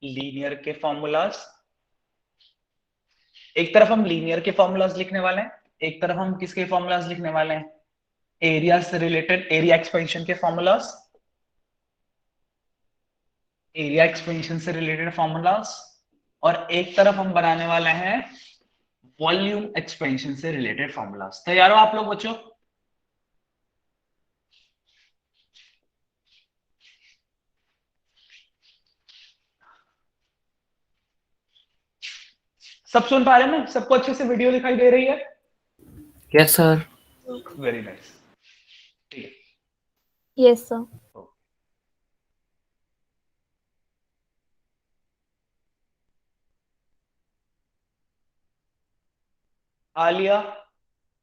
Linear के formulas, एक तरफ हम लीनियर के फॉर्मूलाज लिखने वाले हैं, एक तरफ हम किसके फॉर्मूलाज लिखने वाले हैं, एरिया से रिलेटेड एरिया एक्सपेंशन के फॉर्मूलाज, एरिया एक्सपेंशन से रिलेटेड फॉर्मूलाज, और एक तरफ हम बनाने वाले हैं वॉल्यूम एक्सपेंशन से रिलेटेड फॉर्मूलाज। तैयार हो आप लोग बच्चों? सब सुन पा रहे हैं ना? सबको अच्छे से वीडियो दिखाई दे रही है? Yes sir. वेरी नाइस, ठीक है। Yes sir. आलिया,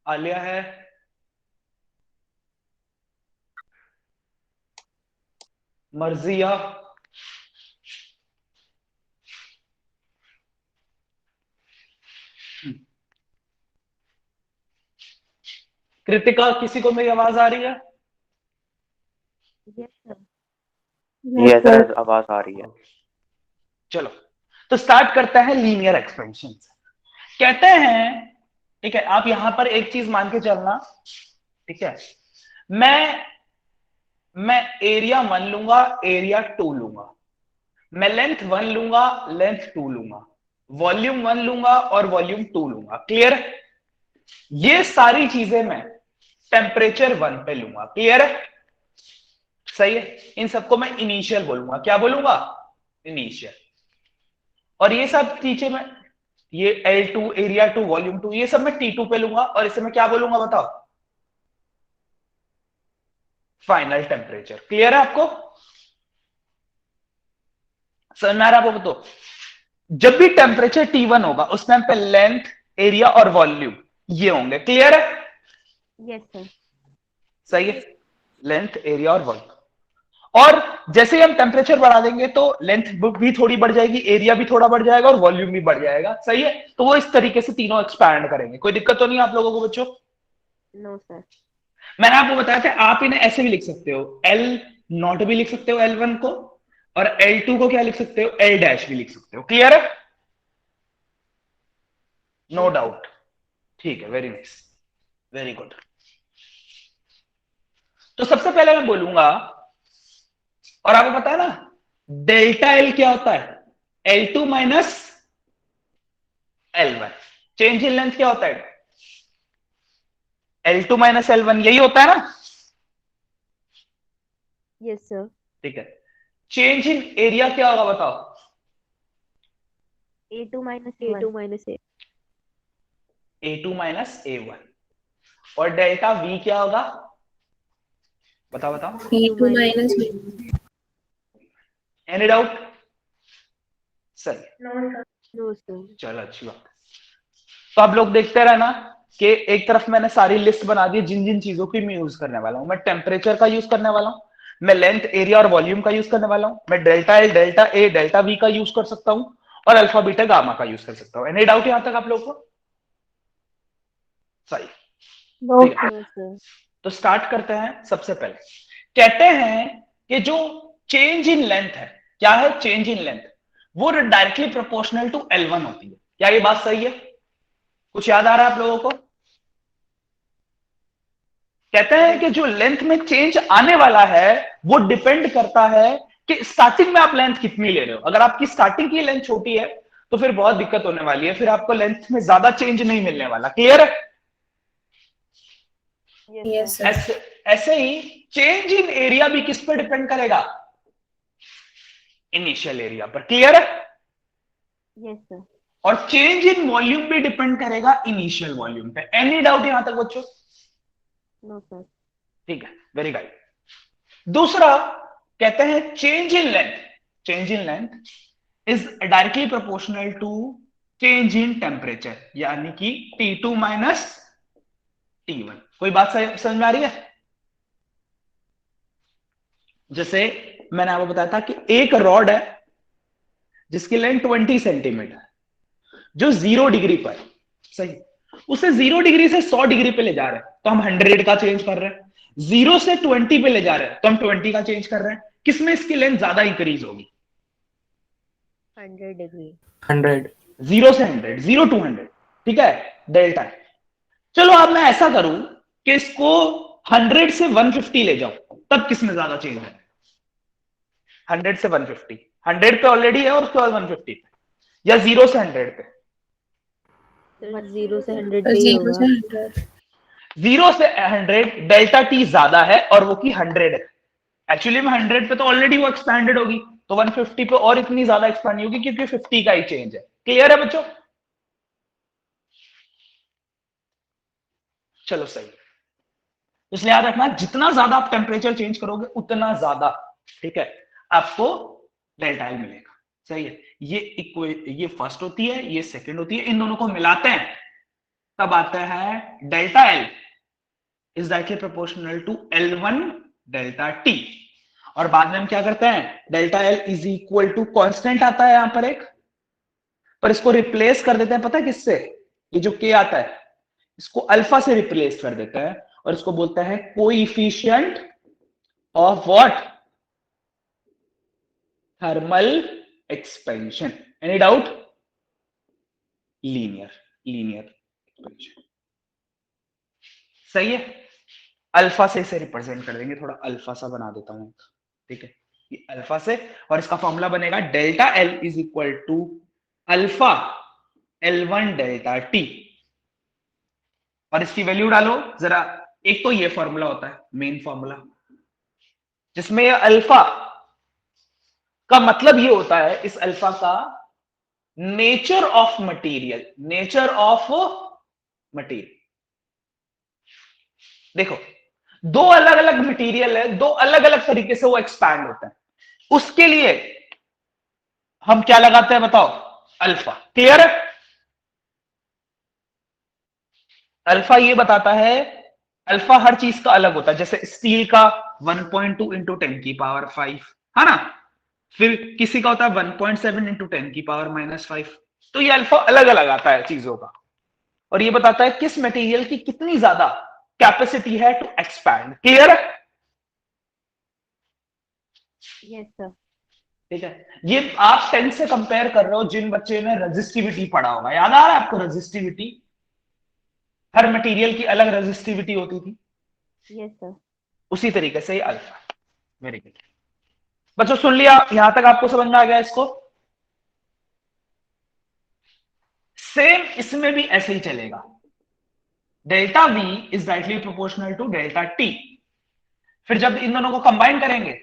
आलिया है? मर्जिया, कृतिका, किसी को मेरी आवाज आ रही है? Yes sir. यस सर, आवाज आ रही है। चलो तो स्टार्ट करते हैं लीनियर एक्सपेंशन। कहते हैं, ठीक है, आप यहां पर एक चीज मान के चलना, ठीक है, मैं एरिया 1 लूंगा, एरिया 2 लूंगा, मैं लेंथ 1 लूंगा, लेंथ 2 लूंगा, वॉल्यूम 1 लूंगा और वॉल्यूम 2 लूंगा। क्लियर है? ये सारी चीजें मैं टेम्परेचर 1 पे लूंगा। क्लियर है? सही है। इन सबको मैं इनिशियल बोलूंगा। क्या बोलूंगा? इनिशियल। और ये सब चीजें मैं, ये L2 एरिया 2 वॉल्यूम 2, ये सब मैं T2 पे लूंगा और इसे मैं क्या बोलूंगा बताओ? Final temperature. क्लियर है आपको? समझ में आ रहा है आपको? तो जब भी टेम्परेचर T1 होगा उस टाइम पे लेंथ, एरिया और वॉल्यूम ये होंगे। क्लियर है? Yes sir. सही है। लेंथ, एरिया और वॉल्यूम। और जैसे ही हम टेम्परेचर बढ़ा देंगे तो लेंथ भी थोड़ी बढ़ जाएगी, एरिया भी थोड़ा बढ़ जाएगा और वॉल्यूम भी बढ़ जाएगा। सही है? तो वो इस तरीके से तीनों एक्सपैंड करेंगे। कोई दिक्कत तो नहीं आप लोगों को बच्चों? No sir. मैंने आपको बताया था आप इन्हें ऐसे भी लिख सकते हो, एल नॉट भी लिख सकते हो L1 को, और L2 को क्या लिख सकते हो, L डैश भी लिख सकते हो। क्लियर है? No doubt? ठीक है, वेरी नाइस, वेरी गुड। तो सबसे पहले मैं बोलूंगा, और आपको पता है ना डेल्टा एल क्या होता है, L2 minus L1। Change in length क्या होता है, L2 माइनस L1, यही होता है ना? Yes sir. ठीक है। चेंज इन एरिया क्या होगा बताओ? A2 minus A1। A2 minus A1। और डेल्टा V क्या होगा? बताओ बताओ। A2 minus any doubt? सही। No sir. चलो अच्छी बात। तो आप लोग देखते रहना कि एक तरफ मैंने सारी लिस्ट बना दी जिन जिन चीजों की मैं यूज करने वाला हूं। मैं टेम्परेचर का यूज करने वाला हूं, मैं लेंथ, एरिया और वॉल्यूम का यूज करने वाला हूं, मैं delta L, delta A, delta we का यूज कर सकता हूं, और अल्फा, बीटा, गामा का यूज कर सकता हूं। एनी डाउट यहां तक आप लोग को? सही। नो ठीक है, सर। तो स्टार्ट करते हैं। सबसे पहले कहते हैं कि जो चेंज इन लेंथ है, क्या है चेंज इन लेंथ, वो डायरेक्टली प्रोपोर्शनल टू L1 होती है। क्या ये बात सही है? कुछ याद आ रहा है आप लोगों को? कहते हैं कि जो लेंथ में चेंज आने वाला है वो डिपेंड करता है कि स्टार्टिंग में आप लेंथ कितनी ले रहे हो। अगर आपकी स्टार्टिंग की लेंथ छोटी है तो फिर बहुत दिक्कत होने वाली है, फिर आपको लेंथ में ज्यादा चेंज नहीं मिलने वाला। क्लियर है? Yes sir. ऐसे ऐसे ही चेंज इन एरिया भी किस पर डिपेंड करेगा? इनिशियल एरिया पर। क्लियर है? Yes sir. और चेंज इन वॉल्यूम भी डिपेंड करेगा इनिशियल वॉल्यूम पे। एनी डाउट यहां तक बच्चों? No sir. ठीक है, वेरी गुड। दूसरा कहते हैं change in length, change in length is directly proportional to change in temperature, यानी कि T2 माइनस T1। कोई बात समझ में आ रही है? जैसे मैंने आपको बताया था कि एक रॉड है जिसकी लेंथ 20 सेंटीमीटर, जो 0 डिग्री पर, सही, उसे 0 डिग्री से 100 डिग्री पे ले जा रहे हैं तो हम 100 का चेंज कर रहे हैं, 0 से 20 पे ले जा रहे हैं तो हम 20 का चेंज कर रहे हैं। किसमें इसकी लेंथ ज्यादा इंक्रीज होगी? 100 degree. 100. 0 से 100, 0 to 100, ठीक है, डेल्टा। चलो अब मैं ऐसा करूं कि इसको 100 से 150 ले जाओ, तब किसमें ज्यादा चेंज है? 100 से 150, 100 पे ऑलरेडी है और उसके बाद 150 पे, या 0 से 100 पे? सर 0 से 100 पे ही 0 होगा. से 100. 0 से 100 डेल्टा टी ज्यादा है और वो की 100 है। एक्चुअली में 100 पे तो ऑलरेडी वो एक्सपैंडेड होगी, तो 150 पे और इतनी ज्यादा एक्सपैंड नहीं होगी क्योंकि 50 का ही चेंज है। क्लियर है बच्चों? चलो सही है। इसलिए याद रखना, जितना ज्यादा आप टेम्परेचर चेंज करोगे उतना ज्यादा, ठीक है, आपको डेल्टा एल मिलेगा। सही है। ये फर्स्ट होती है, ये सेकंड होती है, इन दोनों को मिलाते हैं तब आता है delta L is directly proportional to L1 delta T. और बाद में हम क्या करते हैं, delta L is equal to constant आता है यहां पर एक, पर इसको रिप्लेस कर देते हैं, पता है किससे? ये जो के आता है इसको अल्फा से रिप्लेस कर देता है और इसको बोलता है coefficient of what? Thermal expansion. Any doubt? Linear expansion. सही है। अल्फा से इसे रिप्रेजेंट कर देंगे, थोड़ा अल्फा सा बना देता हूं, ठीक है, ये अल्फा से, और इसका फॉर्मूला बनेगा delta L is equal to alpha L1 delta T. और इसकी वैल्यू डालो जरा। एक तो ये फॉर्मूला होता है मेन फॉर्मूला, जिसमें ये अल्फा का मतलब ये होता है, इस अल्फा का nature of material, nature of material. देखो, दो अलग अलग मटेरियल है, दो अलग अलग तरीके से वो एक्सपैंड होता है, उसके लिए हम क्या लगाते हैं बताओ? अल्फा। क्लियर है? अल्फा ये बताता है, अल्फा हर चीज का अलग होता है, जैसे स्टील का 1.2 इंटू 10⁵ है ना, फिर किसी का होता है 1.7 इंटू 10⁻⁻5। तो ये अल्फा अलग अलग आता है चीजों का, और ये बताता है किस मटेरियल की कितनी ज्यादा कैपेसिटी है टू एक्सपैंड। क्लियर है? Yes sir. ठीक है। ये आप 10 से कंपेयर कर रहे हो, जिन बच्चे ने रजिस्टिविटी पढ़ा होगा, याद आ रहा है आपको रजिस्टिविटी? हर मटेरियल की अलग रजिस्टिविटी होती थी, Yes sir. उसी तरीके से ये अल्फा। वेरी गुड बच्चों, सुन लिया यहां तक? आपको समझ में आ गया इसको? सेम इसमें भी ऐसे ही चलेगा, delta V is directly proportional to delta T. फिर जब इन दोनों को कंबाइन करेंगे,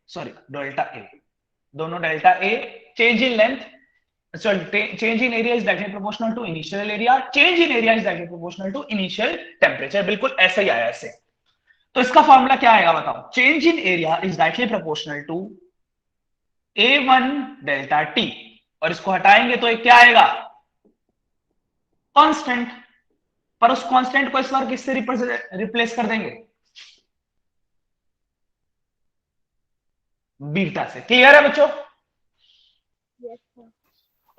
सॉरी डेल्टा ए, दोनों delta A, change in length, sorry change in area is directly proportional to initial area, change in area is directly proportional to initial temperature. बिल्कुल ऐसा ही आया ऐसे। तो इसका फॉर्मूला क्या आएगा बताओ? Change in area is directly proportional to A1 delta T, और इसको हटाएंगे तो एक क्या आएगा? कांस्टेंट। पर उस कांस्टेंट को इस बार किससे रिप्लेस कर देंगे? बीटा से। क्लियर है बच्चों? Yes sir.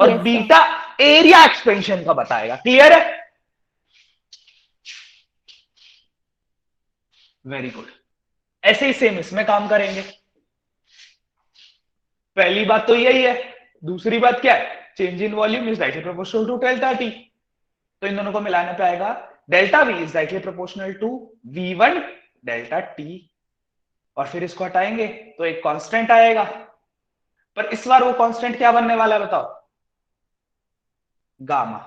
और Yes sir. Beta area expansion का बताएगा। क्लियर है? Very good. ऐसे ही सेम इसमें काम करेंगे। पहली बात तो यही है, दूसरी बात क्या है? Change in volume is directly proportional to delta T, तो इन दोनों को मिलाने पे आएगा delta V is directly proportional to V1 delta T, और फिर इसको हटाएंगे तो एक कांस्टेंट आएगा, पर इस बार वो कांस्टेंट क्या बनने वाला है बताओ? गामा।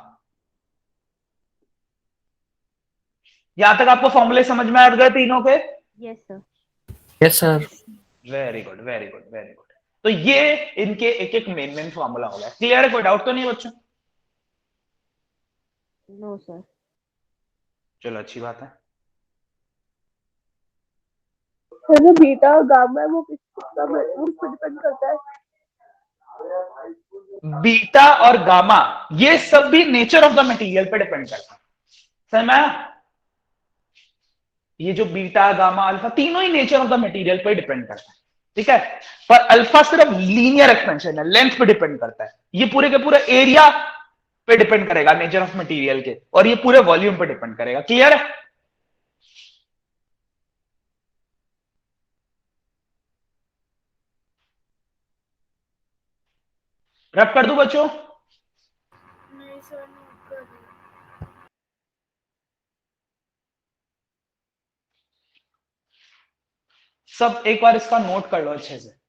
यहां तक आपको फॉर्मूले समझ में आ गए तीनों के? Yes sir. Yes, sir. Very good very good very good. तो ये इनके एक एक मेन फॉर्मूला हो गया। क्लियर है? कोई डाउट तो नहीं बच्चों? No sir. चलो अच्छी बात है। सर जो बीटा और गामा है वो उस पर डिपेंड करता है. बीटा और गामा ये सब भी नेचर ऑफ द मटेरियल पे डिपेंड करता है। समझ में आया? ये जो बीटा गामा अल्फा तीनों ही नेचर ऑफ द मटेरियल पे डिपेंड करता है, ठीक है। पर अल्फा सिर्फ लीनियर एक्सपेंशन है, लेंथ पे डिपेंड करता है। ये पूरे के पूरे एरिया पे डिपेंड करेगा नेचर ऑफ मटेरियल के, और ये पूरे वॉल्यूम पे डिपेंड करेगा। क्लियर है? रब कर दूं बच्चों? नहीं सर, नोट कर रही हूँ। सब एक बार इसका नोट कर लो अच्छे से।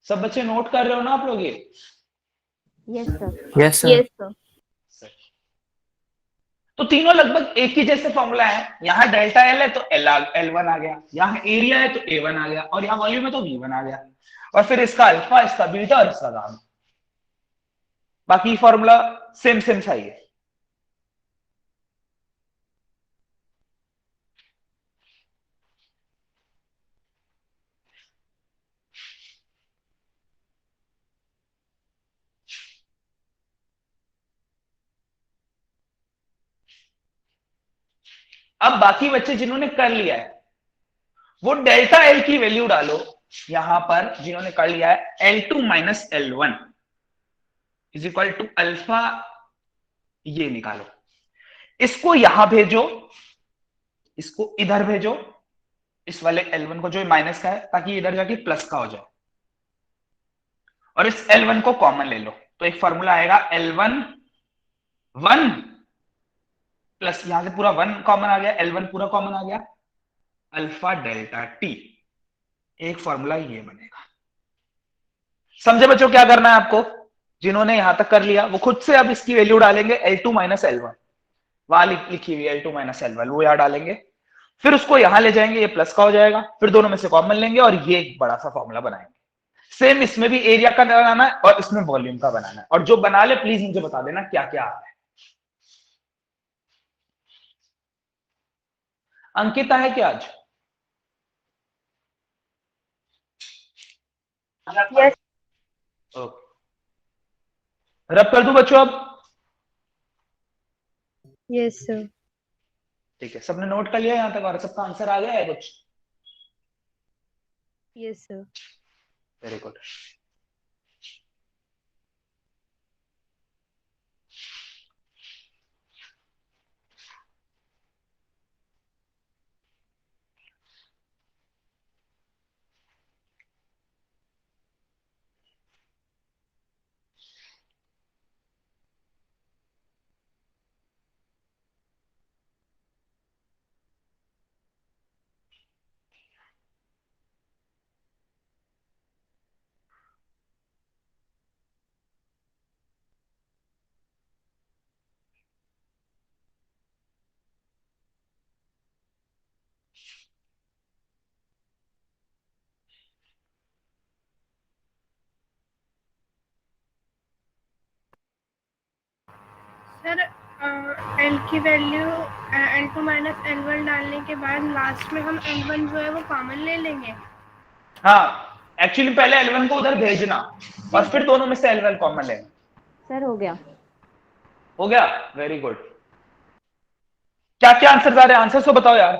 सब बच्चे नोट कर रहे हो ना आप लोग ये? Yes sir. Yes, sir. Yes sir. सही। तो तीनों लगभग एक ही जैसे फॉर्मूला है। यहाँ डेल्टा एल है तो L1 आ गया, यहाँ एरिया है तो A1 आ गया, और यहाँ वॉल्यूम है तो V1 आ गया, और फिर इसका अल्फा, इसका बीटा और इसका गामा। बाकी फॉर्मूला सेम सेम सा ही है। अब बाकी बच्चे जिन्होंने कर लिया है वो डेल्टा एल की वैल्यू डालो यहां पर, जिन्होंने कर लिया है L2 minus L1 is equal to alpha, ये निकालो। इसको यहां भेजो, इसको इधर भेजो, इस वाले L1 को जो माइनस का है, ताकि इधर जाके प्लस का हो जाए, और इस L1 को कॉमन ले लो, तो एक फॉर्मूला आएगा L1 1 प्लस, यहां से पूरा 1 कॉमन आ गया, L1 पूरा कॉमन आ गया, अल्फा डेल्टा टी। एक फॉर्मूला ये बनेगा। समझे बच्चों क्या करना है आपको? जिन्होंने यहां तक कर लिया वो खुद से अब इसकी वैल्यू डालेंगे, L2 माइनस L1, वहां लिखी हुई L2 माइनस L1, वो यहां डालेंगे, फिर उसको यहां ले जाएंगे, ये प्लस का हो जाएगा, फिर दोनों में से कॉमन लेंगे और ये एक बड़ा सा फॉर्मूला बनाएंगे। सेम इसमें भी एरिया का बनाना है और इसमें वॉल्यूम का बनाना है, और जो बना ले प्लीज मुझे बता देना क्या क्या आ रहा है। अंकिता है क्या आज? यस। रब कर दूं बच्चों अब? Yes sir. ठीक है, सबने नोट कर लिया यहां तक और सबका आंसर आ गया है कुछ? Yes sir. Very good. Sir L की वैल्यू L2 माइनस L1 डालने के बाद लास्ट में हम L1 जो है वो कॉमन ले लेंगे। हाँ, एक्चुअली पहले L1 को उधर भेजना और फिर दोनों में से L1 कॉमन लेना। सर हो गया। हो गया, वेरी गुड। क्या क्या आंसर आ रहे हैं? आंसर तो बताओ यार।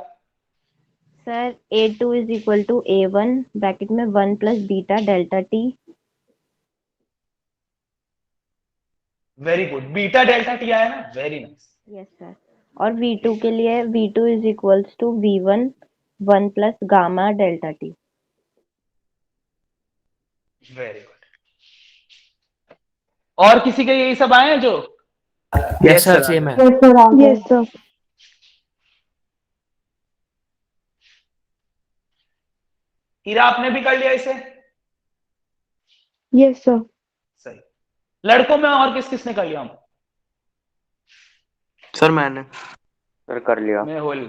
Sir A2 is equal to A1 bracket में 1 plus beta delta T. Very good, beta delta T आया ना, वेरी नाइस। Yes sir. और V2 के लिए V2 is equals to V1 1 plus gamma delta T. Very good. और किसी के यही सब आए हैं जो? Yes, sir. Same है. Yes sir. Yes sir. Heera आपने भी कर लिया इसे? Yes sir. सही। लड़कों में और किस किसने कर लिया? हम सर मैंने सर कर लिया. मेहुल,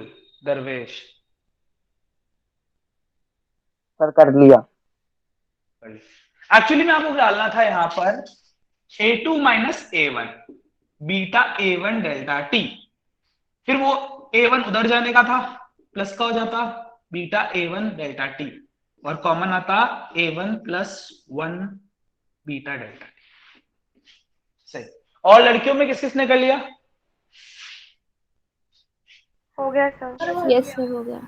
दरवेश सर कर लिया. एक्चुअली में आपको डालना था यहां पर A2 minus A1 beta A1 delta T, फिर वो A1 उधर जाने का था, प्लस का हो जाता बीटा A1 डेल्टा टी, और कॉमन आता A1 plus 1 beta delta T. सही। और लड़कियों में किस किसने कर लिया? हो गया सर। यस सर हो गया।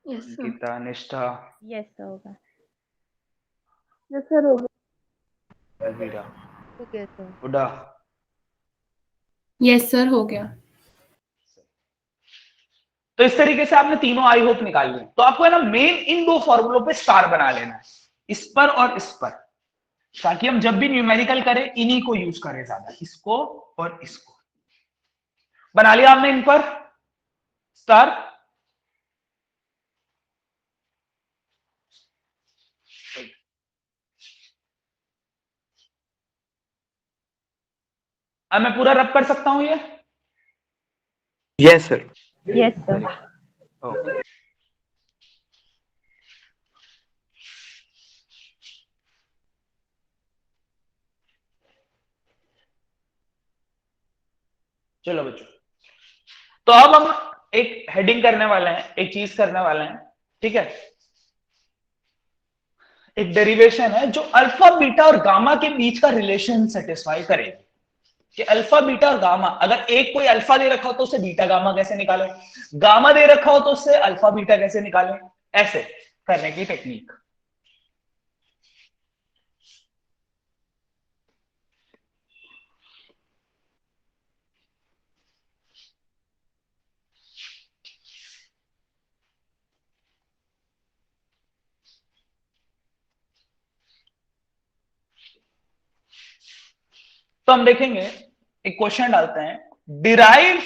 Yes sir. Geeta, Nishtha, yes sir होगा। यस सर हो गया। अलवीरा, हो गया सर। हुडा, यस सर हो गया। तो इस तरीके से आपने तीनों आई होप निकाल लिए। तो आपको है ना मेन इन दो फॉर्मूलों पे स्टार बना लेना है, इस पर और इस पर, ताकि हम जब भी न्यूमेरिकल करें इन्हीं को यूज करें ज्यादा, इसको और इसको। बना लिया आपने इन पर स्टार? अब मैं पूरा रब कर सकता हूं ये? Yes sir. Yes sir. Okay. चलो बच्चों, तो अब हम एक हेडिंग करने वाले हैं, एक चीज करने वाले हैं, ठीक है। एक डेरिवेशन है जो अल्फा बीटा और गामा के बीच का रिलेशन सेटिस्फाई करेगी कि अल्फा बीटा और गामा, अगर एक कोई अल्फा दे रखा हो तो उसे बीटा गामा कैसे निकालें, गामा दे रखा हो तो उससे अल्फा बीटा कैसे निकालें, ऐसे करने की टेक्निक। तो हम देखेंगे, एक क्वेश्चन डालते हैं, derive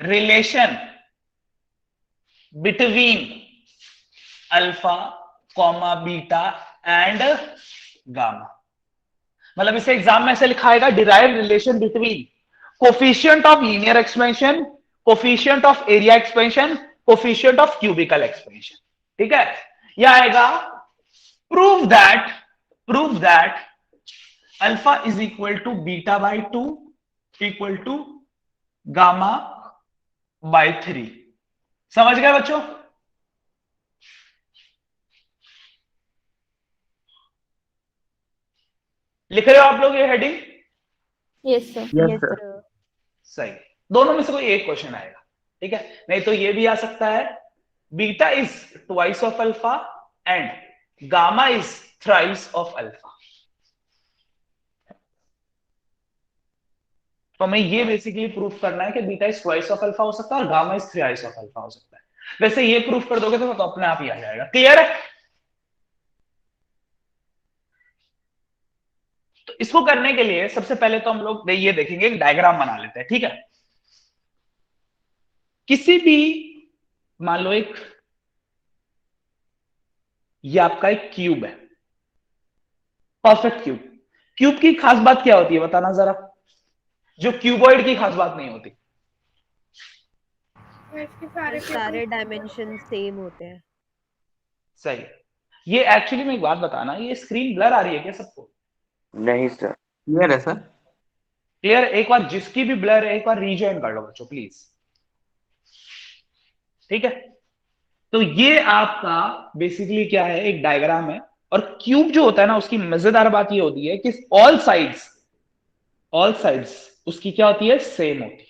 relation between alpha comma beta and gamma. मतलब इसे एग्जाम में ऐसे लिखा आएगा, derive relation between coefficient of linear expansion, coefficient of area expansion, coefficient of cubical expansion. ठीक है, यह आएगा prove that alpha is equal to beta by 2 equal to gamma by 3। समझ गए बच्चों? लिख रहे हो आप लोग ये heading? Yes sir. Yes, yes sir. Sir. सही, दोनों में से कोई एक क्वेश्चन आएगा, ठीक है। नहीं तो ये भी आ सकता है, beta is twice of alpha and gamma is thrice of alpha. तो हमें ये बेसिकली प्रूफ करना है कि beta is twice of alpha हो सकता है और gamma is thrice of alpha हो सकता है। वैसे ये प्रूफ कर दोगे तो अपने आप ही आ जाएगा। क्लियर है? तो इसको करने के लिए सबसे पहले तो हम लोग ये देखेंगे, एक डायग्राम बना लेते हैं, ठीक है। किसी भी, मान लो एक, ये आपका एक क्यूब है, परफेक्ट क्यूब। क्यूब की खास बात क्या होती है बताना जरा, जो क्यूबॉइड की खास बात नहीं होती। इसके सारे सारे डायमेंशन सेम होते हैं। सही। ये एक्चुअली में एक बात बताना, ये स्क्रीन ब्लर आ रही है क्या सबको? नहीं सर। क्लियर है सर। क्लियर? एक बार जिसकी भी ब्लर है एक बार रीजॉइन कर लो बच्चों प्लीज, ठीक है। तो ये आपका बेसिकली क्या है, एक डायग्राम है। और क्यूब जो होता है ना, उसकी मजेदार बात ये होती है कि ऑल साइड्स उसकी क्या होती है, सेम होती है।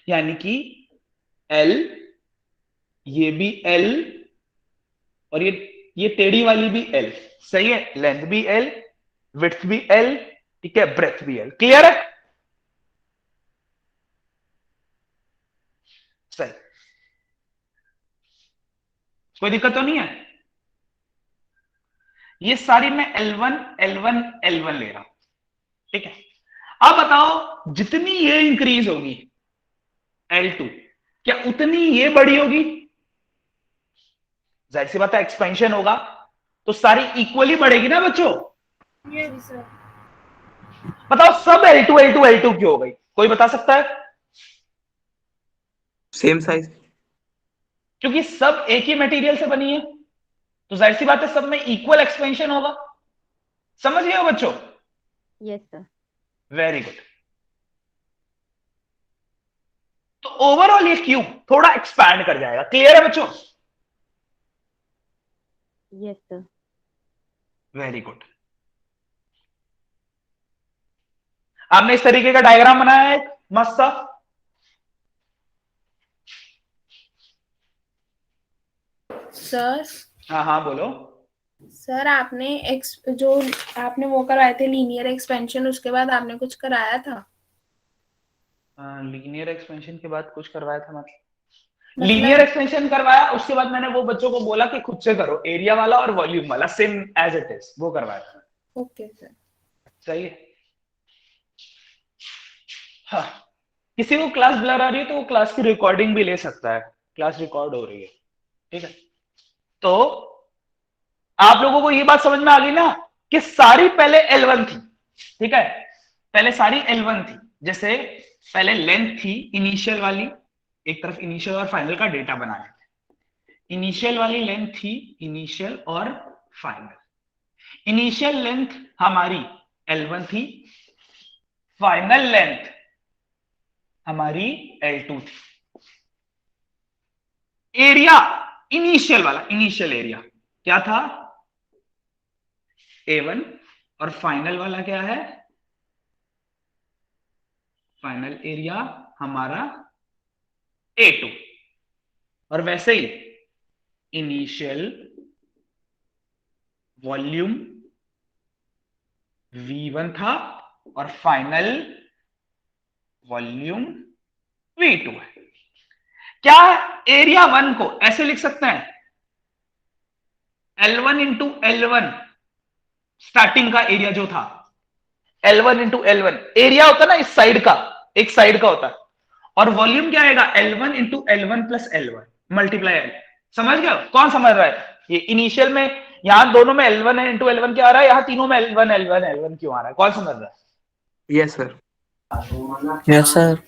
यानी कि एल, ये भी एल, और ये टेढ़ी वाली भी एल, सही है। लेंथ भी एल, विड्थ भी एल, ठीक है, ब्रेथ भी एल। क्लियर है? सही, कोई दिक्कत तो नहीं है? ये सारी मैं L1 L1 L1 ले रहा हूं, ठीक है। अब बताओ, जितनी ये इंक्रीज होगी L2, क्या उतनी ये बड़ी होगी? जाहिर सी बात है, एक्सपेंशन होगा तो सारी इक्वली बढ़ेगी ना बच्चों। Yes sir. बताओ सब L2 L2 L2 क्यों हो गई, कोई बता सकता है? Same size. क्योंकि सब एक ही मटेरियल से बनी है, तो जाहिर सी बात है सब में इक्वल एक्सपेंशन होगा। समझ गए हो बच्चों? Yes sir. Very good. तो ओवरऑल ये क्यूब थोड़ा एक्सपैंड कर जाएगा। क्लियर है बच्चों? Yes sir. Very good. आपने इस तरीके का डायग्राम बनाया है एक मस्त सा। सर हाँ हाँ बोलो। सर आपने जो आपने वो कराए थे लीनियर एक्सपेंशन, उसके बाद आपने कुछ कराया था? लीनियर एक्सपेंशन के बाद कुछ करवाया था मतलब लीनियर एक्सपेंशन करवाया, उसके बाद मैंने वो बच्चों को बोला कि खुद से करो एरिया वाला और वॉल्यूम वाला सेम एज इट इज, वो करवाया था। Okay sir. सही है। हाँ, किसी को क्लास ब्लर आ रही है तो वो क्लास की रिकॉर्डिंग भी ले सकता है, क्लास रिकॉर्ड हो रही है, ठीक है। तो आप लोगों को ये बात समझ में आ गई ना कि सारी पहले L1 थी, ठीक है, पहले सारी L1 थी। जैसे पहले लेंथ थी इनिशियल वाली, एक तरफ इनिशियल और फाइनल का डेटा बनाने थे। इनिशियल वाली लेंथ थी इनिशियल और फाइनल। इनिशियल लेंथ हमारी L1 थी, फाइनल लेंथ हमारी L2 थी। एरिया इनिशियल वाला, इनिशियल एरिया क्या था A1 और फाइनल वाला क्या है, फाइनल एरिया हमारा A2। और वैसे ही इनिशियल वॉल्यूम V1 था और फाइनल वॉल्यूम V2 है। क्या एरिया 1 को ऐसे लिख सकते हैं, L1 इंटू L1 स्टार्टिंग का एरिया जो था, L1 इंटू L1 एरिया होता है ना इस साइड का, एक साइड का होता है, और वॉल्यूम क्या आएगा L1 into L1 plus L1 multiply L। समझ गया? कौन समझ रहा है? ये इनिशियल में यहां दोनों में L1 इंटू L1 क्या आ रहा है, यहां तीनों में L1 L1 L1 क्यों आ रहा है, कौन समझ रहा है? Yes sir. Yes sir.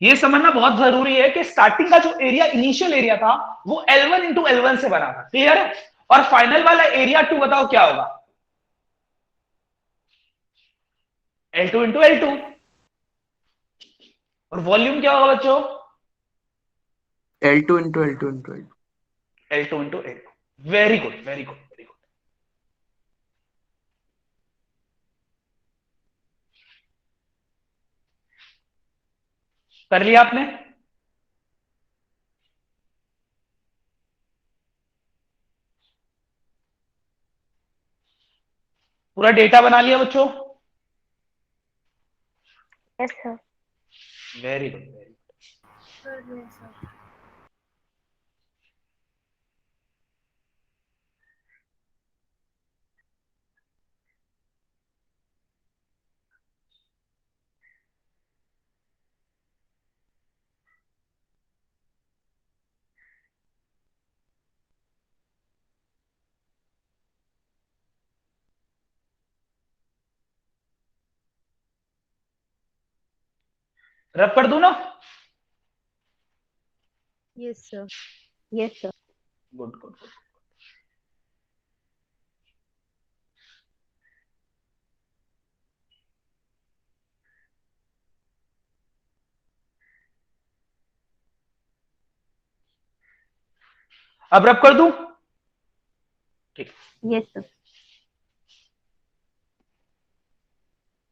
ये समझना बहुत जरूरी है कि स्टार्टिंग का जो एरिया इनिशियल एरिया था वो L1 इंटू L1 से बना था, क्लियर है? और फाइनल वाला एरिया 2 बताओ क्या होगा, L2 इंटू L2। और वॉल्यूम क्या होगा बच्चों, L2 into L2 into L2। L2 into L2। Very good, very good, very good. कर लिया आपने? पूरा डेटा बना लिया बच्चों? Yes sir. Very good, very good. Sir yes sir. रब कर दूं ना? Yes sir. Yes sir. Good good good. अब रब कर दूं? ठीक। Yes sir.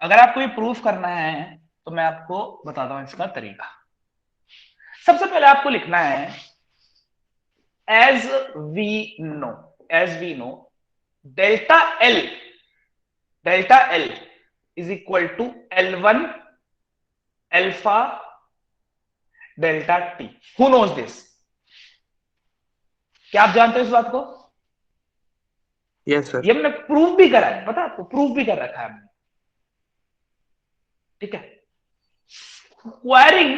अगर आपको ये प्रूफ करना है तो मैं आपको बताता हूं इसका तरीका। सबसे पहले आपको लिखना है as we know, as we know delta L is equal to L1 alpha delta T. Who knows this? क्या आप जानते हो इस बात को? Yes sir. ये हमने प्रूफ भी करा है, पता है आपको, प्रूफ भी कर रखा है हमने, ठीक है। Squaring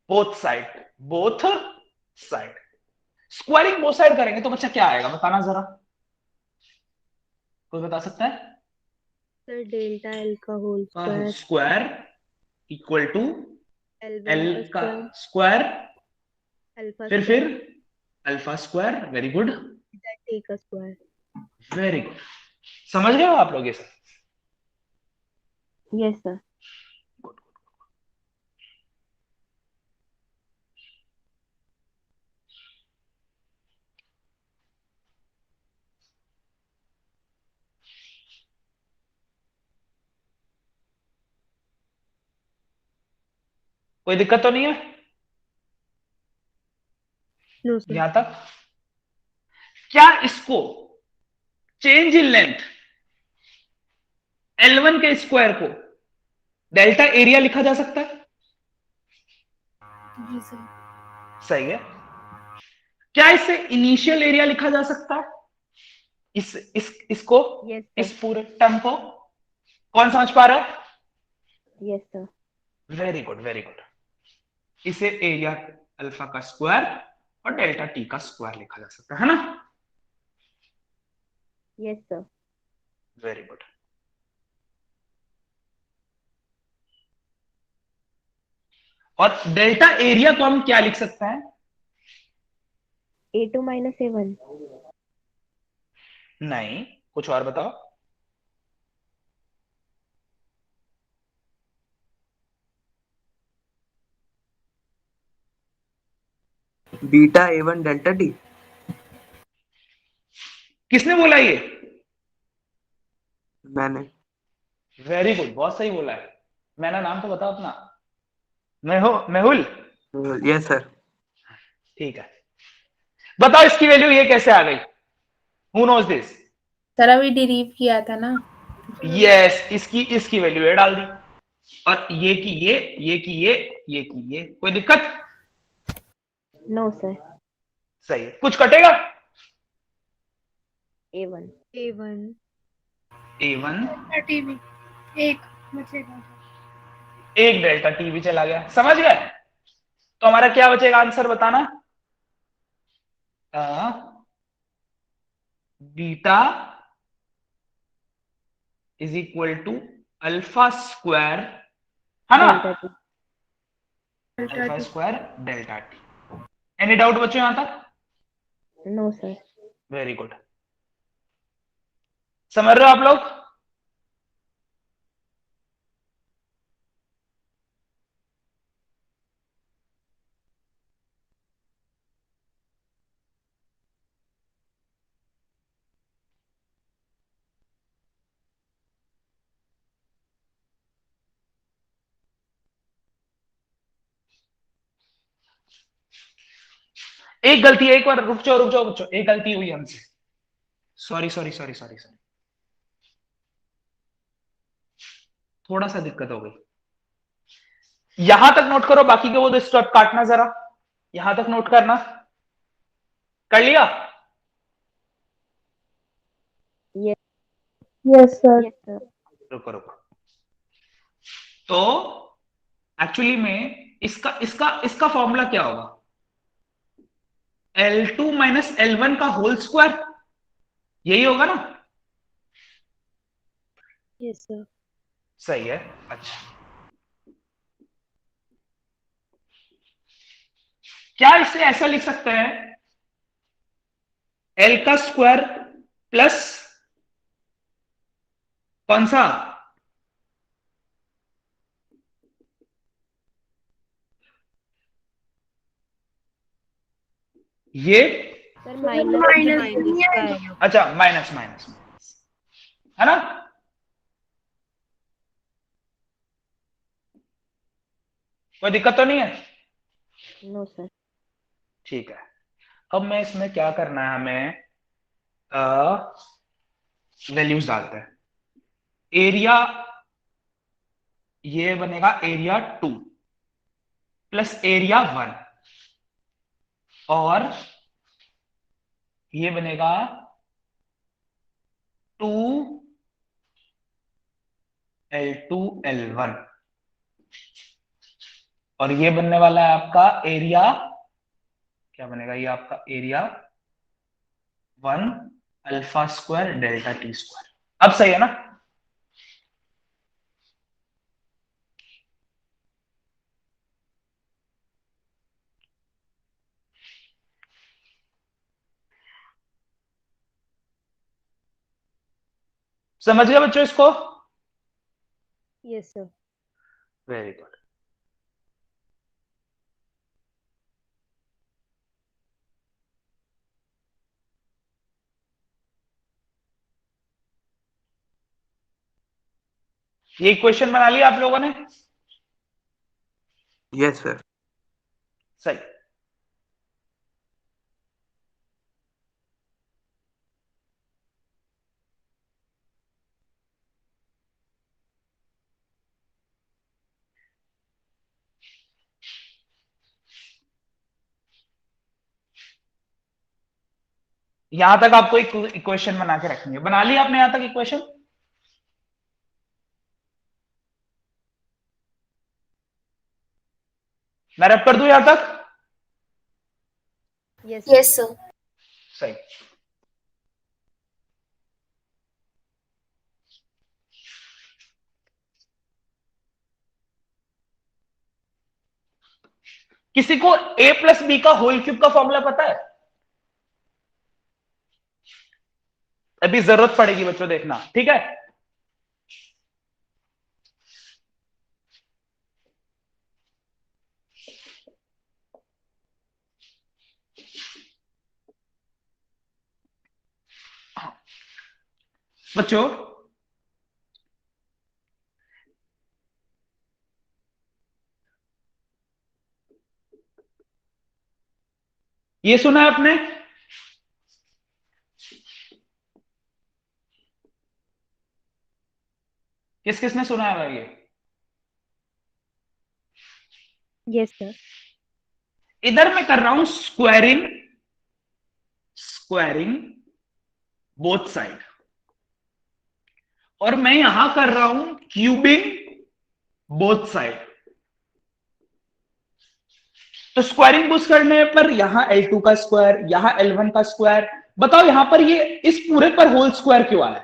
both side. Squaring both side करेंगे तो बच्चा क्या आएगा बताना जरा, कोई बता सकता है? सर डेल्टा एल का whole square square equal to L1 L का का स्क्वायर स्क्वायर, अल्फा फिर alpha square. Very good, T का स्क्वायर। Very good. समझ गए हो आप लोग ये सब? Yes sir. कोई दिक्कत तो नहीं है नो सर। यहां तक? क्या इसको चेंज इन लेंथ L1 के स्क्वायर को डेल्टा एरिया लिखा जा सकता है? जी सर। सही है। क्या इससे इनिशियल एरिया लिखा जा सकता है? इसको, यस इस सर। पूरे टर्म को कौन समझ पा रहा है? Yes sir. Very good, very good. इसे एरिया अल्फा का स्क्वायर और डेल्टा टी का स्क्वायर लिखा जा सकता है ना? Yes sir. Very good. और डेल्टा एरिया को हम क्या लिख सकते हैं? A2 minus A1। नहीं, कुछ और बताओ। Beta A1 delta T. किसने बोला ये? मैंने। वेरी गुड, बहुत सही बोला है। मैंने नाम तो बताओ अपना। मेहुल। Yes sir. ठीक है, बताओ इसकी वैल्यू ये कैसे आ गई? Who knows this? सर अभी डिरीव किया था ना। यस, इसकी वैल्यू ये डाल दी, और ये की ये की ये की ये। कोई दिक्कत? No sir. सही है। कुछ कटेगा? A1। A1। A1। टीवी एक बचेगा। एक डेल्टा टी भी चला गया, समझ गए? तो हमारा क्या बचेगा आंसर बताना? Beta is equal to alpha square, है ना? Delta T. Alpha square delta T. Any doubt बच्चों यहां तक? No sir. Very good. समझ रहे हो आप लोग? एक गलती, एक बार रुक जाओ रुक जाओ बच्चों, एक गलती हुई हमसे। Sorry sorry sorry sorry sorry, थोड़ा सा दिक्कत हो गई। यहां तक नोट करो, बाकी के वो स्टेप काटना जरा। यहां तक नोट करना। कर लिया? Yes. Yes sir. Yes sir. रुको रुको। तो एक्चुअली में इसका इसका इसका फॉर्मूला क्या होगा? L2 माइनस L1 का होल स्क्वायर, यही होगा ना? Yes sir. सही है। अच्छा, क्या इसे ऐसा लिख सकते हैं? L का स्क्वायर प्लस कौन सा? ये। सर माइनस माइनस का है। अच्छा, माइनस माइनस माइनस, है ना? कोई दिक्कत तो नहीं है? No sir. ठीक है। अब मैं इसमें क्या करना है, हमें वैल्यूज डालते हैं। एरिया, ये बनेगा एरिया 2 प्लस एरिया 1, और ये बनेगा 2L2L1, और ये बनने वाला है आपका एरिया, क्या बनेगा ये आपका area 1 alpha square delta T square. अब सही है ना? समझ गए बच्चों इसको? Yes sir. Very good. ये इक्वेशन बना लिया आप लोगों ने? Yes sir. सही। यहां तक आपको एक इक्वेशन बना के रखनी है। बना लिया आपने यहां तक इक्वेशन? मैं रैप कर दूं यहां तक? Yes, sir. सही। किसी को a प्लस बी का होल क्यूब का फॉर्मूला पता है? अभी जरूरत पड़ेगी बच्चों, देखना, ठीक है? बच्चों ये सुना है आपने? किस किसने सुना है भाई ये? Yes, sir. इधर मैं कर रहा हूं स्क्वायरिंग, स्क्वायरिंग बोथ साइड, और मैं यहां कर रहा हूं क्यूबिंग बोथ साइड। तो स्क्वायरिंग बोथ करने पर यहां L2 का स्क्वायर, यहां L1 का स्क्वायर। बताओ यहां पर ये इस पूरे पर होल स्क्वायर क्यों आया?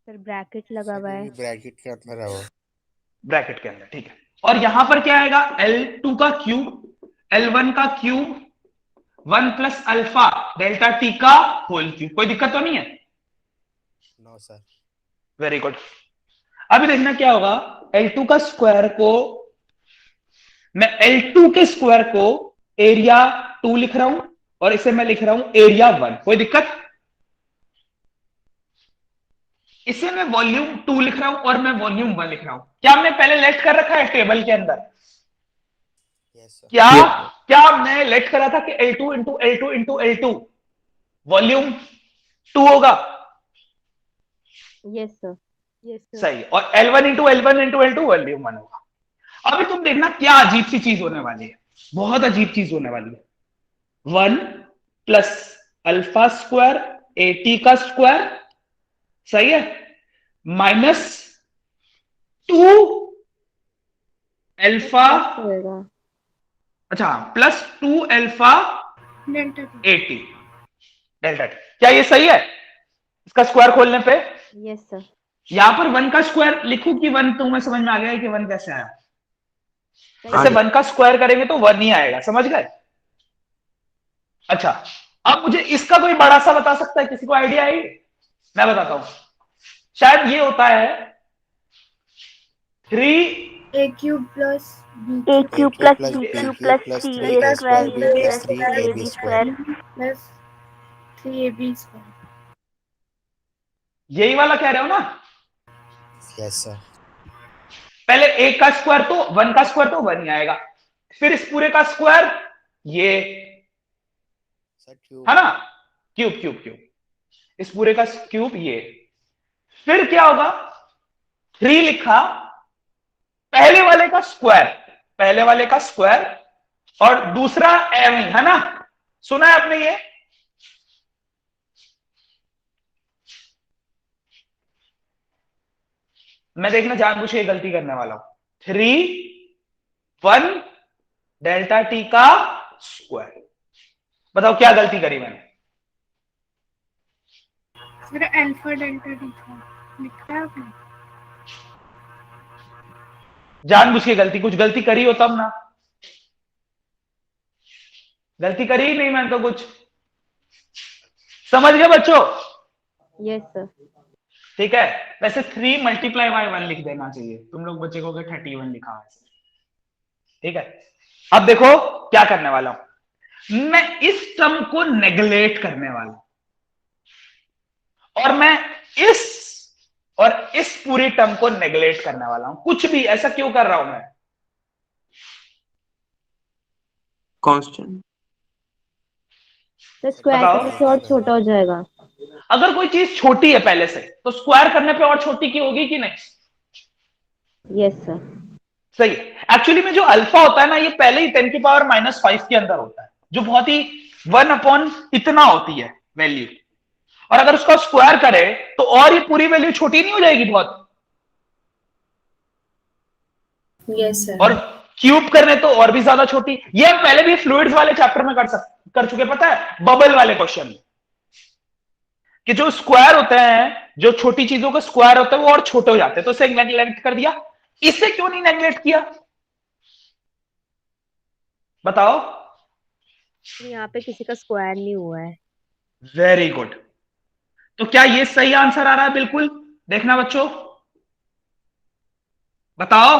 सर ब्रैकेट लगा हुआ है। ब्रैकेट के अंदर है वो। ब्रैकेट के अंदर, ठीक है। और यहां पर क्या आएगा? L2 का क्यूब, L1 का cube, 1 plus alpha delta T का होल क्यूब। कोई दिक्कत तो नहीं है? No sir. Very good. अभी देखना क्या होगा। L2 का स्क्वायर को मैं L2 के स्क्वायर को एरिया 2 लिख रहा हूं, और इसे मैं लिख रहा हूं एरिया 1। कोई दिक्कत? इसे मैं वॉल्यूम 2 लिख रहा हूं और मैं वॉल्यूम 1 लिख रहा हूं। क्या हमने पहले लेट कर रखा है टेबल के अंदर? Yes sir. क्या क्या हमने लेट करा था कि L2 into L2 into L2 volume 2 होगा? Yes, sir. Yes, sir. सही। और L1 into L1 into L2 volume 1 होगा। अभी तुम देखना क्या अजीब सी चीज होने वाली है, बहुत अजीब चीज होने वाली है। 1 प्लस अल्फा स्क्वायर AT का स्क्वायर, सही है, माइनस 2 अल्फा, होएगा। अच्छा plus 2 alpha delta T. AT delta T. क्या ये सही है? इसका स्क्वायर खोलने पे Yes, sir. यहां पर 1 का स्क्वायर लिखूं कि 1? तुम्हें समझ में आ गया है कि 1 कैसे आया? हाँ इसे जी। 1 का स्क्वायर करेंगे तो 1 ही आएगा, समझ गए? अच्छा, अब मुझे इसका कोई बड़ा सा बता सकता है? किसी को आइडिया है? मैं बताता हूं। शायद ये होता है 3 A cube plus B A cube plus plus B B cube cube plus plus 3A 3A square square B B plus plus 3AB 3AB square. square. Plus 3ab square. यही वाला कह रहे हो ना? Yes sir. पहले एक का square तो 1 का स्क्वायर तो 1 ही आएगा, फिर इस पूरे का स्क्वायर ये, सर क्यूब। है ना? क्यूब क्यूब क्यूब, इस पूरे का क्यूब ये। फिर क्या होगा? 3 लिखा, पहले वाले का स्क्वायर, पहले वाले का स्क्वायर, और दूसरा एम, है ना? सुना है आपने ये? मैं देखना जानबूझ के गलती करने वाला हूं। 3 1 डेल्टा टी का स्क्वायर। बताओ क्या गलती करी मैंने? फिर अल्फा डेल्टा टी था लिखा है आपने? जानबूझ के गलती, कुछ गलती करी हो तब ना। गलती करी ही नहीं मैंने तो कुछ। समझ गए बच्चों? Yes, sir. ठीक है। वैसे 3 मल्टीप्लाई बाय 1 लिख देना चाहिए, तुम लोग बच्चे को 31 लिखा है। ठीक है। अब देखो क्या करने वाला हूं मैं, इस टर्म को नेग्लेक्ट करने वाला हूं, और मैं इस पूरी टर्म को नेग्लेक्ट करने वाला हूं। कुछ भी। ऐसा क्यों कर रहा हूं मैं? कांस्टेंट। तो स्क्वायर बताओ। करने से और छोटा हो जाएगा। अगर कोई चीज छोटी है पहले से, तो स्क्वायर करने पे और छोटी की होगी कि नहीं? Yes, sir. सही। एक्चुअली में जो अल्फा होता है ना, ये पहले ही 10 की पावर -5 के अंदर होता है, जो बहुत ही 1 अपॉन इतना होती है वैल्यू, और अगर उसका स्क्वायर करे तो और ये पूरी वैल्यू छोटी नहीं हो जाएगी बहुत? Yes sir. और क्यूब करने तो और भी ज्यादा छोटी। ये हम पहले भी फ्लूइड्स वाले चैप्टर में कर चुके, पता है, बबल वाले क्वेश्चन में, कि जो स्क्वायर होते हैं, जो छोटी चीजों के स्क्वायर होते हैं वो और छोटे हो जाते हैं, तो इसे नेग्लेक्ट कर दिया। इसे क्यों नहीं नेग्लेक्ट किया बताओ? यहाँ पे किसी का स्क्वायर नहीं हुआ है। Very good. तो क्या ये सही आंसर आ रहा है? बिल्कुल। देखना बच्चों, बताओ,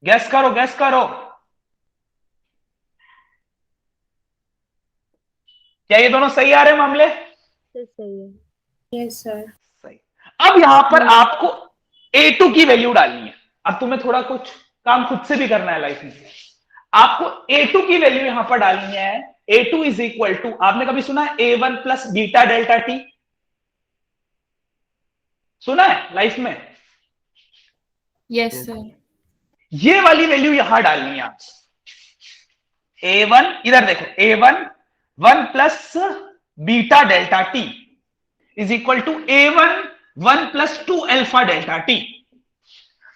गैस करो, गैस करो। क्या ये दोनों सही आ रहे हैं मामले? सही है। Yes sir. सही। अब यहां पर आपको A2 की वैल्यू डालनी है। अब तुम्हें थोड़ा कुछ काम खुद से भी करना है लाइफ में। आपको A2 की वैल्यू यहां पर डालनी है। A2 इज इक्वल टू, आपने कभी सुना है A1 plus beta delta T? सुना है लाइफ में? Yes sir. ये वाली वैल्यू यहां डालनी है आप। A1, इधर देखो, A1 1 plus beta delta T is equal to A1 1 plus 2 alpha delta T.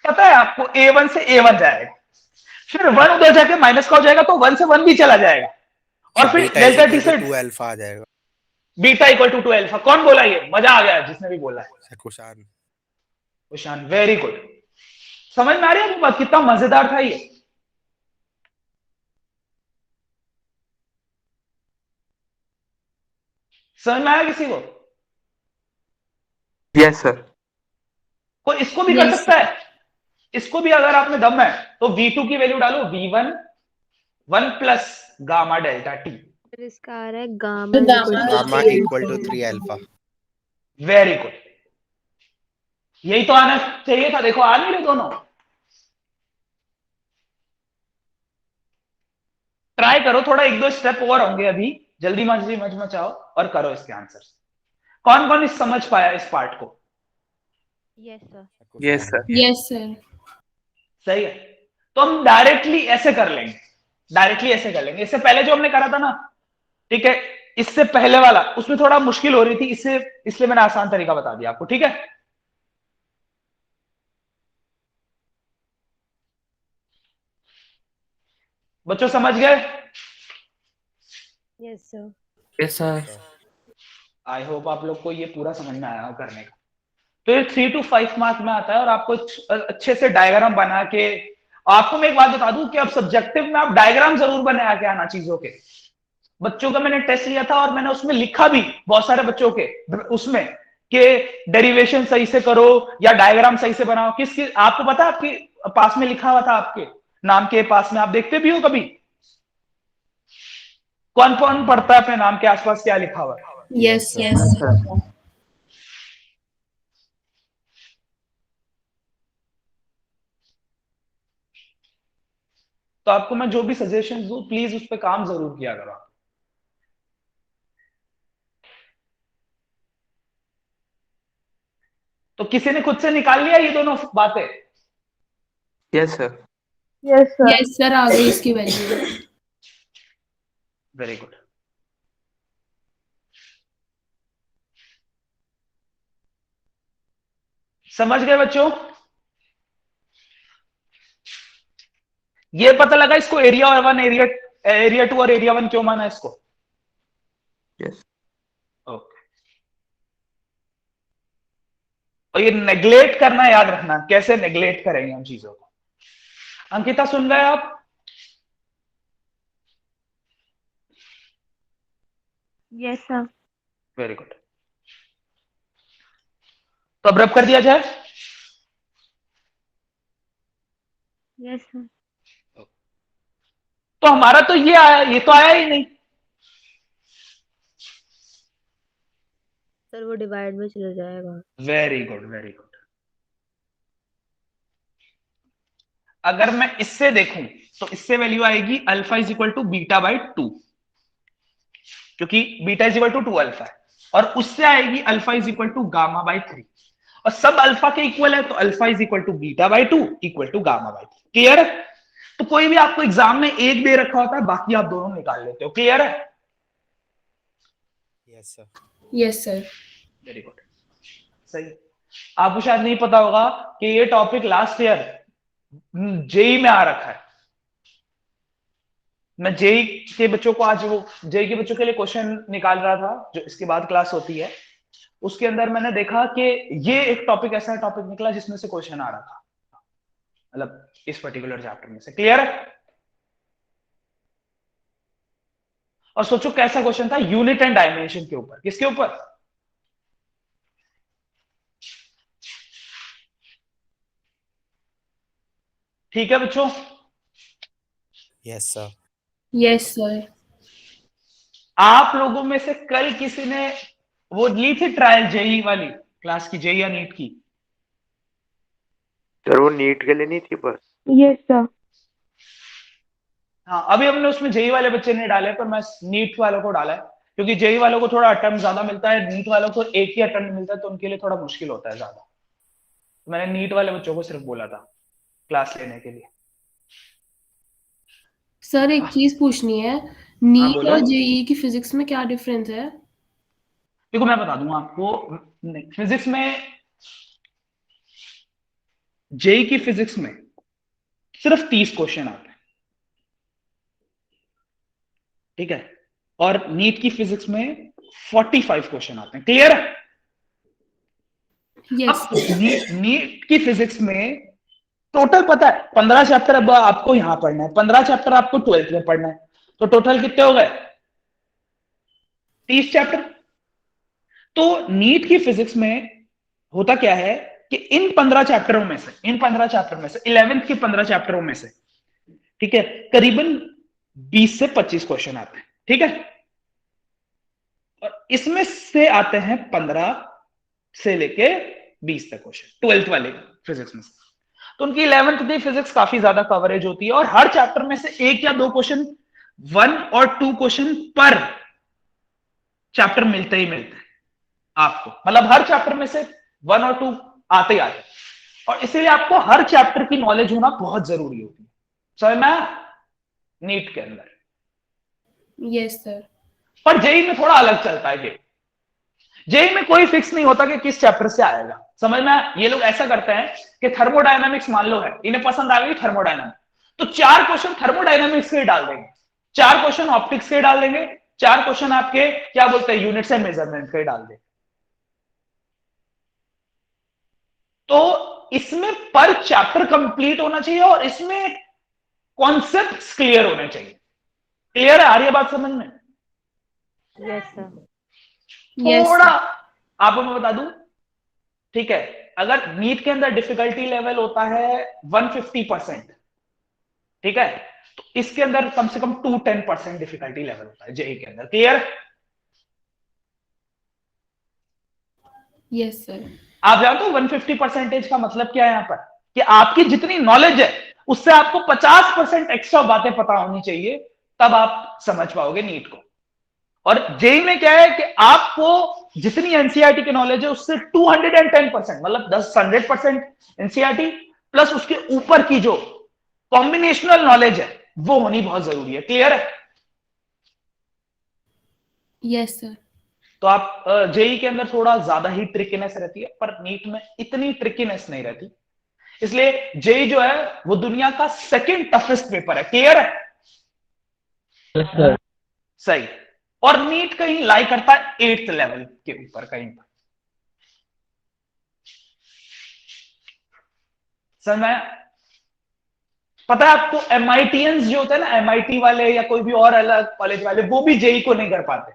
पता है आपको, A1 से A1 जाएगा, फिर 1 उधर जाके माइनस का हो जाएगा, तो 1 से 1 भी चला जाएगा, और फिर डेल्टा टी से 2 अल्फा आ जाएगा। Beta equal to 2 alpha. कौन बोला ये? मजा आ गया जिसने भी बोला है। कुशान। Kushan, very good. समझ में आ रही है आपकी बात? कितना मजेदार था ये। समझ में आया किसी को? Yes sir. कोई इसको भी कर सकता है। इसको भी अगर आप में दम है तो V2 की वैल्यू डालो, V1 1 plus gamma delta T. फिर इसका आ रहा है gamma equal to 3 alpha. Very good, यही तो आना चाहिए था। देखो आ नहीं रहे दोनों। ट्राई करो, थोड़ा 1-2 स्टेप और होंगे अभी। जल्दी मच मचाओ और करो इसके आंसर। कौन कौन इस समझ पाया इस पार्ट को? Yes sir. Yes sir. Yes sir. सही है। तो हम डायरेक्टली ऐसे कर लेंगे, डायरेक्टली ऐसे कर लेंगे। इससे पहले जो हमने करा था ना, ठीक है, इससे पहले वाला उसमें थोड़ा मुश्किल हो रही थी, इसलिए मैंने आसान तरीका बता दिया आपको, ठीक है? बच्चों समझ गए? Yes sir. Yes sir. I hope आप लोग को ये पूरा समझ में आया करने का। तो ये 3 to 5 मार्क में आता है, और आपको अच्छे से डायग्राम बना के, आपको मैं एक बात बता दूं कि अब सब्जेक्टिव में आप डायग्राम जरूर बना के आना चीजों के। बच्चों का मैंने टेस्ट लिया था और मैंने उसमें लिखा भी बहुत सारे बच्चों के उसमें कि डेरिवेशन सही से करो या डायग्राम सही से बनाओ। किसकी आपको पता है? आपके पास में लिखा हुआ था, आपके नाम के पास में। आप देखते भी हो कभी कौन कौन पढ़ता है अपने नाम के आसपास क्या लिखा हुआ है? Yes yes. तो आपको मैं जो भी सजेशन दूं, प्लीज उस पर काम जरूर किया करो। तो किसी ने खुद से निकाल लिया ये दोनों बातें? Yes sir. Yes sir. Yes sir, आ गई इसकी वैल्यू। Very good. समझ गए बच्चों? ये पता लगा इसको एरिया 1 एरिया 2 और एरिया 1 क्यों माना इसको? यस। ओके। और ये नेग्लेक्ट करना याद रखना, कैसे नेग्लेक्ट करेंगे हम चीजों को। अंकिता सुन गए आप? Yes sir. Very good. तो अब रब कर दिया जाए। Yes sir. तो हमारा तो ये आया, ये तो आया ही नहीं। सर वो डिवाइड में चला जाएगा। Very good, very good. अगर मैं इससे देखूं तो इससे वैल्यू आएगी alpha is equal to beta by 2, क्योंकि beta is equal to 2 alpha है, और उससे आएगी alpha is equal to gamma by 3, और सब अल्फा के इक्वल है, तो alpha is equal to beta by 2 equal to gamma by 3। Clear? तो कोई भी आपको एग्जाम में एक दे रखा होता है, बाकी आप दोनों निकाल लेते हो। क्लियर है? Yes, sir. Yes sir. Very good, सही। आपको शायद नहीं पता होगा कि ये टॉपिक लास्ट ईयर जेई में आ रखा है। मैं जेई के बच्चों को आज वो जेई के बच्चों के लिए क्वेश्चन निकाल रहा था, जो इसके बाद क्लास होती है, उसके अंदर मैंने देखा कि ये एक टॉपिक ऐसा टॉपिक निकला जिसमें से क्वेश्चन आ रहा था, मतलब इस पर्टिकुलर चैप्टर में से। क्लियर है? और सोचो कैसा क्वेश्चन था, यूनिट एंड डायमेंशन के ऊपर। किसके ऊपर? ठीक है बच्चों? Yes, sir. Yes sir. आप लोगों में से कल किसी ने वो ली थी ट्रायल जेई वाली क्लास की, जेई या नीट की? सर वो नीट के लिए नहीं थी बस। Yes sir. हाँ, अभी हमने उसमें जेई वाले बच्चे नहीं डाले, पर मैं नीट वालों को डाला है, क्योंकि जेई वालों को थोड़ा अटेम्प्ट ज्यादा मिलता है, नीट वालों को एक ही अटेम्प्ट मिलता है, तो उनके लिए थोड़ा मुश्किल होता है ज्यादा। तो मैंने नीट वाले बच्चों को सिर्फ बोला था क्लास लेने के लिए। सर एक चीज पूछनी है, हाँ, नीट बोलो। और जेईई की फिजिक्स में क्या डिफरेंस है? देखो मैं बता दूंगा आपको, फिजिक्स में, जेई की फिजिक्स में सिर्फ 30 क्वेश्चन आते हैं, ठीक है? और नीट की फिजिक्स में 45 क्वेश्चन आते हैं। क्लियर है? यस अब नीट की फिजिक्स में टोटल पता है 15 चैप्टर अब आपको यहां पढ़ना है, 15 चैप्टर आपको 12th में पढ़ना है, तो टोटल कितने हो गए? 30 चैप्टर। तो नीट की फिजिक्स में होता क्या है कि इन 15 चैप्टरों में से 11th के 15 चैप्टरों में से, ठीक है, करीबन 20 से 25 क्वेश्चन आते हैं, ठीक है? और इसमें से आते हैं 15 से लेके 20 तक क्वेश्चन 12th वाले फिजिक्स में से। तो उनकी 11th की फिजिक्स काफी ज्यादा कवरेज होती है, और हर चैप्टर में से एक या दो क्वेश्चन, 1 और 2 क्वेश्चन पर चैप्टर मिलते ही मिलते हैं आपको, मतलब हर चैप्टर में से 1 और 2 आते ही आते हैं, और इसीलिए आपको हर चैप्टर की नॉलेज होना बहुत जरूरी होती है। समझ में आया? नीट के अंदर। Yes sir. पर जेई में थोड़ा अलग चलता है। जेई में कोई फिक्स नहीं होता कि किस चैप्टर से आएगा। समझ में आया? ये लोग ऐसा करते हैं कि थर्मोडायनामिक्स मान लो है, इन्हें पसंद आ गई थर्मोडायनामिक्स, तो 4 क्वेश्चन थर्मोडायनामिक्स के डाल देंगे, 4 क्वेश्चन ऑप्टिक्स के डाल देंगे, 4 क्वेश्चन आपके क्या बोलते हैं यूनिट्स एंड मेजरमेंट के डाल देंगे। तो इसमें पर चैप्टर कंप्लीट होना चाहिए, और इसमें कॉन्सेप्ट क्लियर होने चाहिए। क्लियर है? आ रही है बात समझ में? Yes sir. थोड़ा आपको मैं बता दूं, ठीक है, अगर नीट के अंदर डिफिकल्टी लेवल होता है 150%, ठीक है, तो इसके अंदर कम से कम 210% डिफिकल्टी लेवल होता है जेई के अंदर। क्लियर? Yes sir. आप जानते हो 150% का मतलब क्या है यहां पर? कि आपकी जितनी नॉलेज है उससे आपको 50% एक्स्ट्रा बातें पता होनी चाहिए, तब आप समझ पाओगे नीट को। और जेई में क्या है कि आपको जितनी एनसीईआरटी की नॉलेज है उससे 210%, मतलब 100% एनसीईआरटी प्लस उसके ऊपर की जो कॉम्बिनेशनल नॉलेज है वो होनी बहुत जरूरी है। क्लियर है? Yes sir. तो आप जेई के अंदर थोड़ा ज्यादा ही ट्रिकीनेस रहती है, पर नीट में इतनी ट्रिकीनेस नहीं रहती, इसलिए जेई जो है वो दुनिया का सेकंड टफेस्ट पेपर है। क्लियर है? सही। और नीट कहीं लाई करता है 8th लेवल के ऊपर कहीं पर। समझ में? पता है आपको, एमआईटीएंस जो होते हैं ना, एमआईटी वाले या कोई भी और अलग कॉलेज वाले, वो भी जेई को नहीं कर पाते।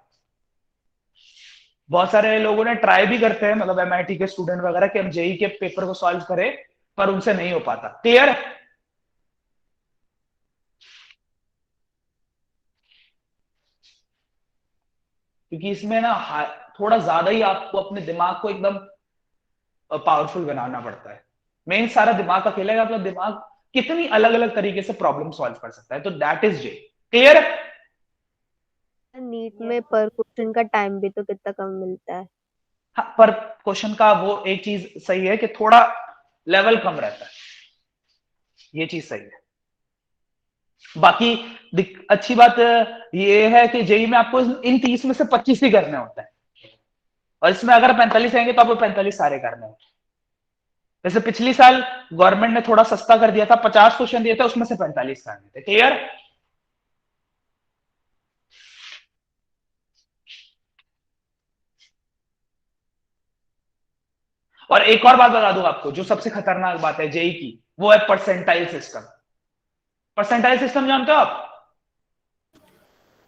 बहुत सारे लोगों ने ट्राई भी करते हैं, मतलब एमआईटी के स्टूडेंट वगैरह, कि हम जेई के पेपर को सॉल्व करें, पर उनसे नहीं हो पाता। क्लियर है? क्योंकि इसमें ना थोड़ा ज्यादा ही आपको अपने दिमाग को एकदम पावरफुल बनाना पड़ता है। मेन सारा दिमाग का खेल है, अपना दिमाग कितनी अलग अलग तरीके से प्रॉब्लम सॉल्व कर सकता है, तो दैट इज जे। क्लियर है? नीट में पर क्वेश्चन का टाइम भी तो कितना कम मिलता है। हाँ, पर क्वेश्चन का वो एक चीज सही है कि थोड़ा लेवल कम रहता है, ये चीज सही है। बाकी अच्छी बात ये है कि जेई में आपको इन 30 में से 25 ही करने होते हैं, और इसमें अगर 45 आएंगे तो आपको 45 सारे करने होते हैं। जैसे पिछली साल गवर्नमेंट ने थोड़ा सस्ता कर दिया था, 50 क्वेश्चन दिए थे, उसमें से 45 करने थे। क्लियर? और एक और बात बता दूं आपको, जो सबसे खतरनाक बात है जेई की, वो है परसेंटाइल सिस्टम। परसेंटाइल सिस्टम जानते हो आप?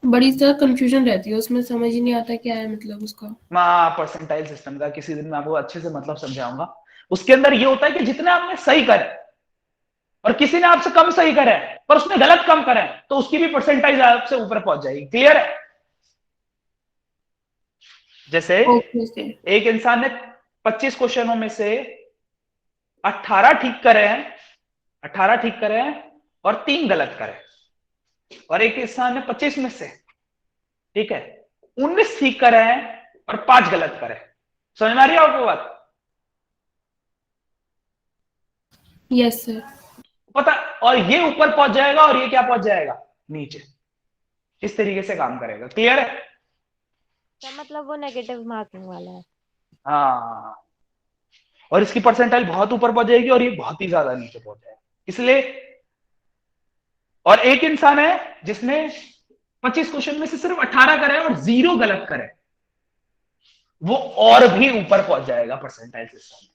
बड़ी ज्यादा कंफ्यूजन रहती है उसमें, समझ ही नहीं आता क्या है मतलब उसका। मैं परसेंटाइल सिस्टम का किसी दिन मैं आपको अच्छे से मतलब समझाऊंगा। उसके अंदर ये होता है कि जितने आपने सही करे और किसी ने आपसे कम सही करे पर उसने गलत कम करे, तो उसकी भी परसेंटाइज आपसे ऊपर पहुंच जाएगी। क्लियर है? जैसे ओके। एक इंसान ने 25 क्वेश्चनों में से 18 ठीक करे हैं, 18 ठीक करे हैं और 3 गलत करे, और एक इंसान ने 25 में से, ठीक है, 19 ठीक करे हैं और 5 गलत करे। समझ में आ रही है आपको बात? Yes sir. पता, और ये ऊपर पहुंच जाएगा और ये क्या पहुंच जाएगा? नीचे। इस तरीके से काम करेगा। क्लियर है? तो मतलब वो नेगेटिव मार्किंग वाला है। हाँ, और इसकी परसेंटाइल बहुत ऊपर पहुंच जाएगी और ये बहुत ही ज्यादा नीचे पहुंच जाएगा। इसलिए, और एक इंसान है जिसने 25 क्वेश्चन में से सिर्फ 18 करे और 0 गलत करे, वो और भी ऊपर पहुंच जाएगा परसेंटाइल सिस्टम में।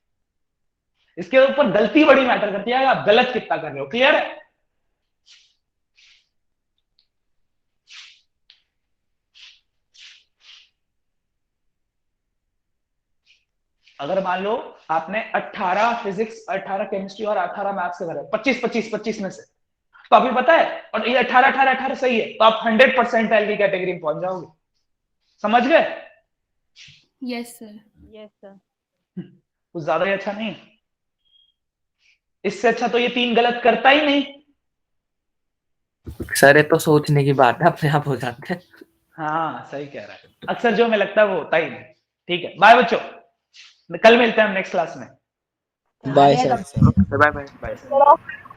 इसके ऊपर गलती बड़ी मैटर करती है, आप गलत कितना कर रहे हो। क्लियर है? अगर मान लो आपने 18 फिजिक्स, 18 केमिस्ट्री और 18 मैथ्स से करे, 25 में से, तो अभी पता है, और ये 18 सही है, तो आप 100% की कैटेगरी में पहुंच जाओगे। समझ गए? Yes sir. Yes sir. कुछ ज्यादा ही अच्छा नहीं, इससे अच्छा तो ये 3 गलत करता ही नहीं। सर ये तो सोचने की बात है, अपने आप हो जाते हैं। हाँ सही कह रहा है, अक्सर जो हमें लगता है वो होता ही नहीं। ठीक है, बाय बच्चों, कल मिलते हैं हम नेक्स्ट क्लास में। Bye sir. Bye bye. Bye.